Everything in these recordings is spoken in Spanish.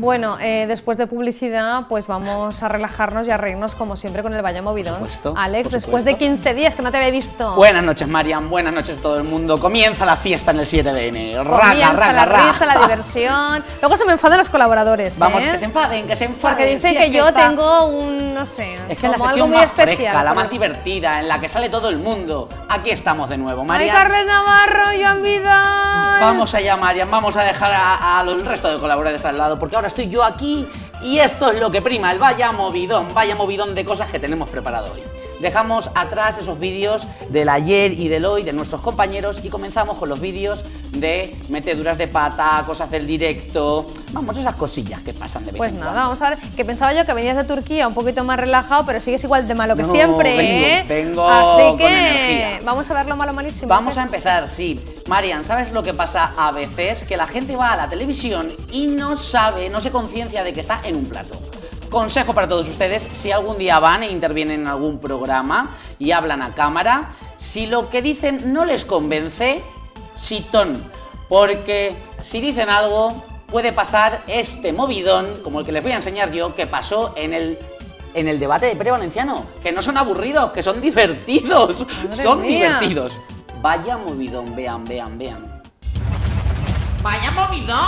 Bueno, después de publicidad, pues vamos a relajarnos y a reírnos como siempre con el Vaya Movidón. Por supuesto, Alex, después de 15 días que no te había visto. Buenas noches, Marian, buenas noches a todo el mundo. Comienza la fiesta en el 7DN. Comienza la risa, la diversión. Luego se me enfadan los colaboradores, Vamos, que se enfaden, que se enfaden. Porque dicen que yo tengo un, no sé, es que como la algo muy más especial. Fresca, la más divertida, en la que sale todo el mundo. Aquí estamos de nuevo, Marian. ¡Ay, Carles Navarro, Joan Vidal! Vamos allá, Marian, vamos a dejar al resto de colaboradores al lado, porque ahora estoy yo aquí y esto es lo que prima, el vaya movidón de cosas que tenemos preparado hoy. Dejamos atrás esos vídeos del ayer y del hoy de nuestros compañeros y comenzamos con los vídeos de meteduras de pata, cosas del directo, vamos, esas cosillas que pasan de vez en nada, cuando. vamos a ver, que pensaba yo que venías de Turquía un poquito más relajado, pero sigues igual de malo que siempre, vengo así con que energía. vamos a ver lo malo malísimo. Vamos a empezar, sí. Marian, ¿sabes lo que pasa a veces? Que la gente va a la televisión y no sabe, no se conciencia de que está en un plato. Consejo para todos ustedes, si algún día van e intervienen en algún programa y hablan a cámara, si lo que dicen no les convence, sitón, porque si dicen algo puede pasar este movidón, como el que les voy a enseñar yo, que pasó en el debate de Pere Valenciano, que no son aburridos, que son divertidos, son divertidos. Vaya movidón, vean. ¡Vaya movidón!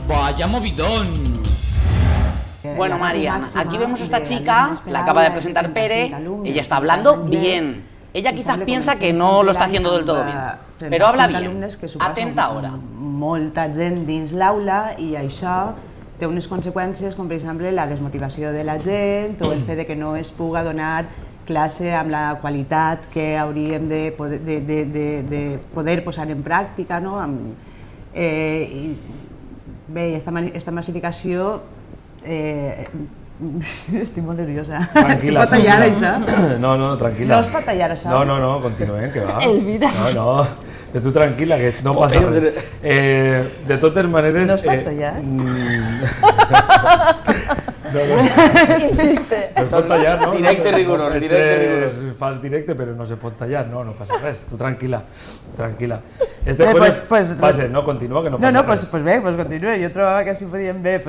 ¡Vaya movidón! Bueno, Marian, aquí vemos a esta chica, la acaba de presentar Pere, ella está hablando bien. Ella quizás piensa que no lo está haciendo del todo bien, pero habla bien. Atenta ahora. Molta gent dins l'aula i això té unes conseqüències com per exemple la desmotivació de la gent o el fet de que no es puga donar classe amb la qualitat que hauríem de poder posar en pràctica, no? Bé, esta massificació estic molt nerviosa. Tranquil·la. Es pot tallar, això? No, tranquil·la. No es pot tallar, això? No, continuem, que va. Elvira. No, tu tranquil·la, que no passa res. De totes maneres... No es pot tallar? No existe. No es pot tallar, no? Directe rigorós, directe rigorós. Fas directe, però no se pot tallar, no passa res. Tu tranquil·la. Passa, no, continua, que no passa res. Pues bé, continua. Jo trobava que així podíem bé,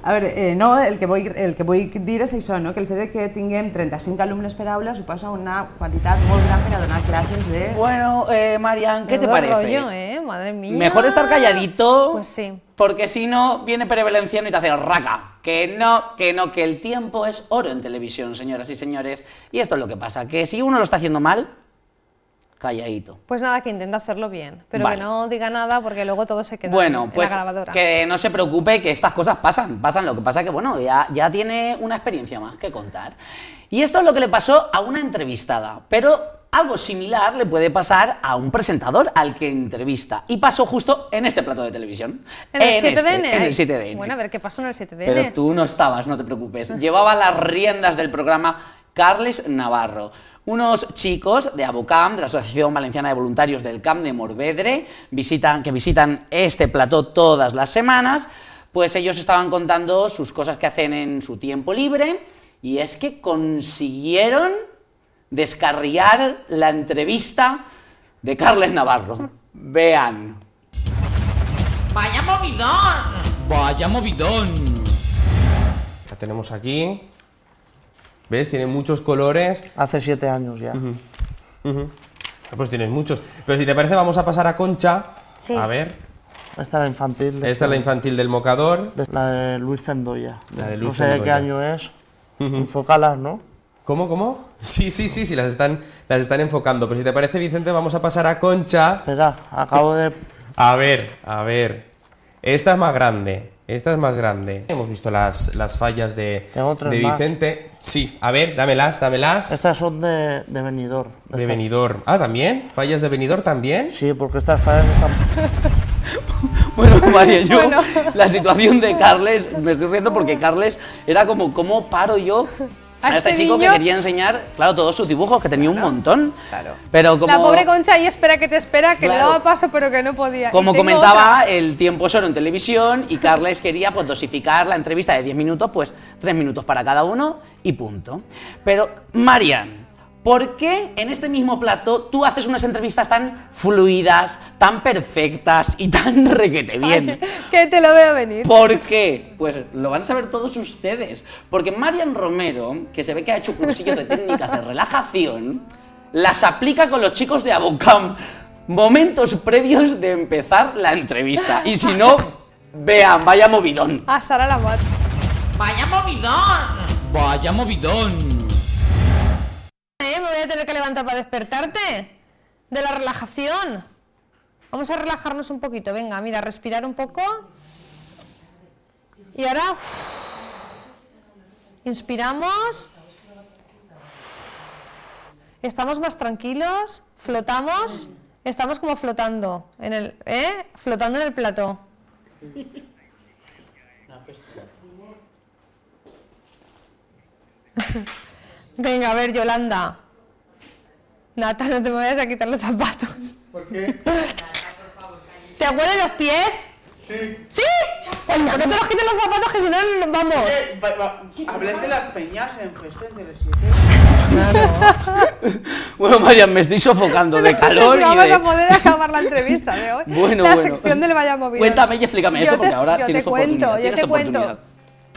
a veure, no, el que vull dir és això, no? Que el fet de que tinguem 35 alumnes per aula suposa una quantitat molt gran per a donar classes de... Bueno, Marian, ¿qué te parece? Rollo, madre mía. Mejor estar calladito, pues sí. Porque si no, viene Pere Valenciano y te hace raca. Que el tiempo es oro en televisión, señoras y señores. Y esto es lo que pasa, que si uno lo está haciendo mal, calladito. Pues nada, que intenta hacerlo bien, pero vale. Que no diga nada porque luego todo se queda bueno, en pues, la grabadora. Que no se preocupe, que estas cosas pasan. Lo que pasa que, bueno, ya tiene una experiencia más que contar. Y esto es lo que le pasó a una entrevistada, pero algo similar le puede pasar a un presentador al que entrevista. Y pasó justo en este plato de televisión. ¿En el 7DN? En el 7DN. Bueno, a ver qué pasó en el 7DN. Pero tú no estabas, no te preocupes. Llevaba las riendas del programa Carles Navarro. Unos chicos de Abocamp, de la Asociación Valenciana de Voluntarios del Camp de Morvedre, que visitan este plató todas las semanas, pues ellos estaban contando sus cosas que hacen en su tiempo libre, y es que consiguieron descarriar la entrevista de Carles Navarro. Vean. ¡Vaya movidón! ¡Vaya movidón! La tenemos aquí. ¿Ves? Tiene muchos colores. Hace 7 años ya. Pues tienes muchos. Pero si te parece, vamos a pasar a Concha. Sí. A ver. Esta es la infantil. Esta es la infantil del mocador. La de Luis Zendoya. La de Luis no sé de qué año es. Enfócalas, ¿no? ¿Cómo? Sí, las están enfocando. Pero si te parece, Vicente, vamos a pasar a Concha. Espera, acabo de... A ver. Esta es más grande. Hemos visto las fallas de Vicente. Más. Sí, a ver, dámelas. Estas son de Benidorm. De Benidorm. Ah, ¿también? ¿Fallas de Benidorm también? Sí, porque estas fallas están... Bueno, María, la situación de Carles, me estoy riendo porque Carles era como, ¿cómo paro yo a este chico que quería enseñar, claro, todos sus dibujos, que tenía un montón? Claro. Pero como... La pobre Concha ahí espera, que le daba paso, pero que no podía. Como comentaba, el tiempo es oro en televisión y Carles quería pues dosificar la entrevista de 10 minutos, pues 3 minutos para cada uno y punto. Pero, Marian, ¿Por qué en este mismo plató tú haces unas entrevistas tan fluidas, tan perfectas y tan requete bien? Que te lo veo venir. ¿Por qué? Pues lo van a saber todos ustedes. Porque Marian Romero, que se ve que ha hecho cursillos de técnicas de relajación, las aplica con los chicos de Abocam momentos previos de empezar la entrevista. Y si no, vean, vaya movidón. Hasta ahora la mat. ¡Vaya movidón! ¡Vaya movidón! Me voy a tener que levantar para despertarte de la relajación. Vamos a relajarnos un poquito. Venga, mira, respirar un poco. Y ahora inspiramos. Estamos más tranquilos. Flotamos. Estamos como flotando en el, flotando en el plató. Venga, a ver, Yolanda. Nata, no te me vayas a quitar los zapatos. ¿Por qué? ¿Te huelen los pies? Sí. ¿Sí? Pues no te los quites los zapatos, que si no, vamos. Hables de las peñas en Festes de los 7. Bueno, Marian, me estoy sofocando de calor y vamos de... a poder acabar la entrevista de hoy. Bueno, la bueno. sección del Vaya Movido. Cuéntame y explícame esto, porque ahora tienes tu oportunidad. Yo te cuento.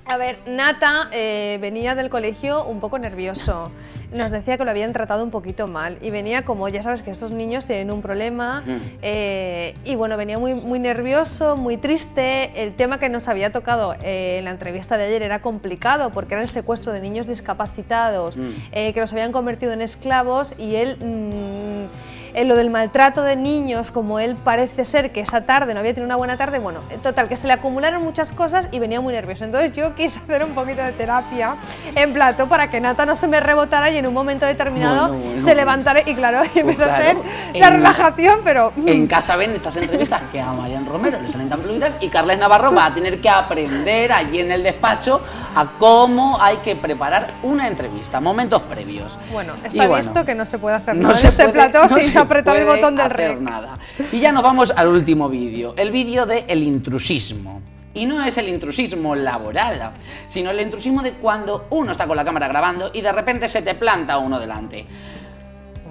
A ver, Nata venía del colegio un poco nervioso. Nos decía que lo habían tratado un poquito mal y venía como, ya sabes que estos niños tienen un problema y bueno, venía muy nervioso, muy triste. El tema que nos había tocado en la entrevista de ayer era complicado porque era el secuestro de niños discapacitados que los habían convertido en esclavos y él... lo del maltrato de niños, como él parece ser que esa tarde no había tenido una buena tarde, bueno, total, que se le acumularon muchas cosas y venía muy nervioso. Entonces yo quise hacer un poquito de terapia en plató para que Nata no se me rebotara y en un momento determinado se levantara y claro, y empezó a hacer la relajación, pero... En casa ven estas entrevistas que a Marian Romero le salen tan fluidas y Carles Navarro va a tener que aprender allí en el despacho a cómo hay que preparar una entrevista, momentos previos. Bueno, está y visto que no se puede hacer nada en este plató sin apretar el botón del rec. Nada. Y ya nos vamos al último vídeo, el vídeo de el intrusismo. Y no es el intrusismo laboral, sino el intrusismo de cuando uno está con la cámara grabando y de repente se te planta uno delante.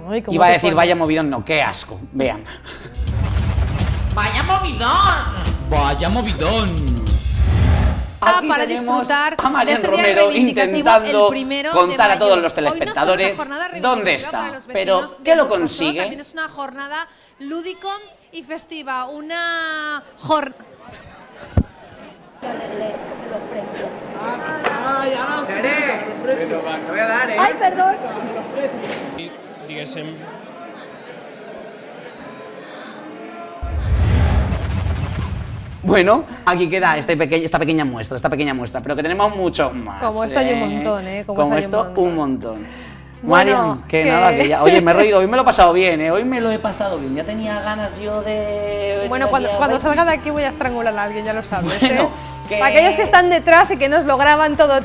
Ay, y va a decir, vaya movidón, no, qué asco. Vean. ¡Vaya movidón! ¡Vaya movidón! Aquí para tenemos disfrutar a Marian de este día Romero reivindicativo, intentando el primero de contar a mayo. todos los Hoy no telespectadores es una jornada dónde reivindicativa está, para los pero vecinos ¿qué de lo Burjasot, consigue? También es una jornada lúdico y festiva, una jornada... Te voy a dar, ¿eh? Ay, perdón. Bueno, aquí queda esta pequeña muestra, pero que tenemos mucho más. Como esta hay un montón, ¿eh? Como esta hay esto, un montón. Bueno, Marian, que nada, que ya... Oye, me he reído, hoy me lo he pasado bien, ¿eh? Hoy me lo he pasado bien, ya tenía ganas yo de... Bueno, cuando salga de aquí voy a estrangular a alguien, ya lo sabes, Bueno, ¿eh? Para aquellos que están detrás y que nos lo graban todo,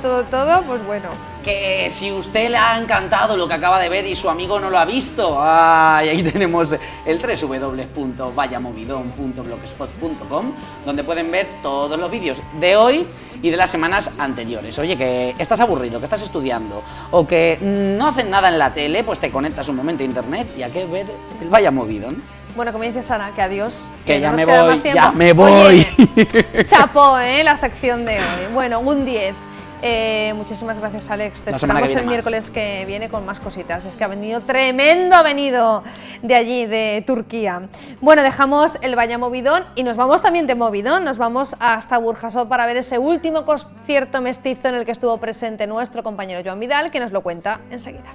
pues bueno. Que si usted le ha encantado lo que acaba de ver y su amigo no lo ha visto, ¡ay! Ahí tenemos el www.vayamovidon.blogspot.com, donde pueden ver todos los vídeos de hoy y de las semanas anteriores. Oye, que estás aburrido, que estás estudiando o que no hacen nada en la tele, pues te conectas un momento a internet y hay que ver el Vaya Movidón. Bueno, como dice Sara, que adiós. Que ya no me nos queda voy, más tiempo. ya me voy. Oye, chapó, la sección de hoy. Bueno, un 10. Muchísimas gracias, Alex. Te esperamos el miércoles que viene con más cositas. Es que ha venido tremendo, ha venido de allí, de Turquía. Bueno, dejamos el Vaya Movidón y nos vamos también de Movidón. Nos vamos hasta Burjasot para ver ese último concierto mestizo en el que estuvo presente nuestro compañero Joan Vidal, que nos lo cuenta enseguida.